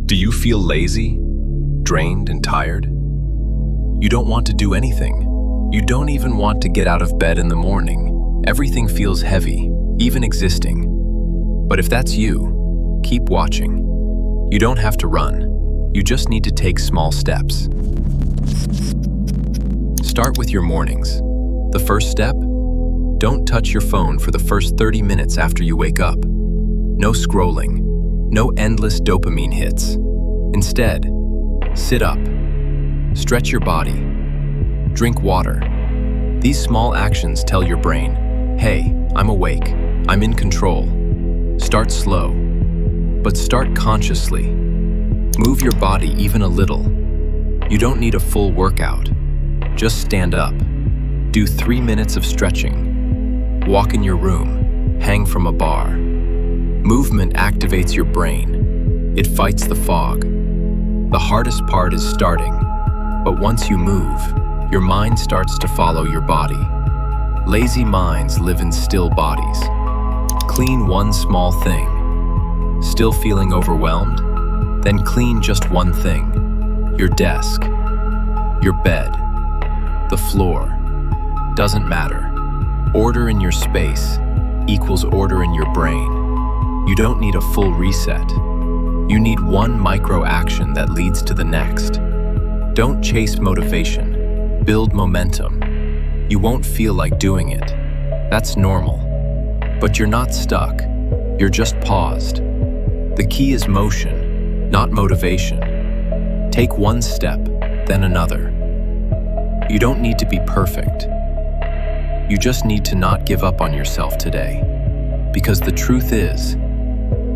Do you feel lazy, drained, and tired? You don't want to do anything. You don't even want to get out of bed in the morning. Everything feels heavy, even existing. But if that's you, keep watching. You don't have to run. You just need to take small steps. Start with your mornings. The first step? Don't touch your phone for the first 30 minutes after you wake up. No scrolling. No endless dopamine hits. Instead, sit up. Stretch your body. Drink water. These small actions tell your brain, hey, I'm awake. I'm in control. Start slow, but start consciously. Move your body even a little. You don't need a full workout. Just stand up. Do 3 minutes of stretching. Walk in your room. Hang from a bar. Movement activates your brain. It fights the fog. The hardest part is starting, but once you move, your mind starts to follow your body. Lazy minds live in still bodies. Clean one small thing. Still feeling overwhelmed? Then clean just one thing. Your desk, your bed, the floor. Doesn't matter. Order in your space equals order in your brain. You don't need a full reset. You need one micro action that leads to the next. Don't chase motivation. Build momentum. You won't feel like doing it. That's normal. But you're not stuck. You're just paused. The key is motion, not motivation. Take one step, then another. You don't need to be perfect. You just need to not give up on yourself today. Because the truth is,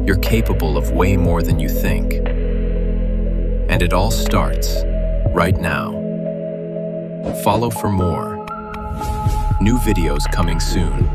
you're capable of way more than you think. And it all starts right now. Follow for more. New videos coming soon.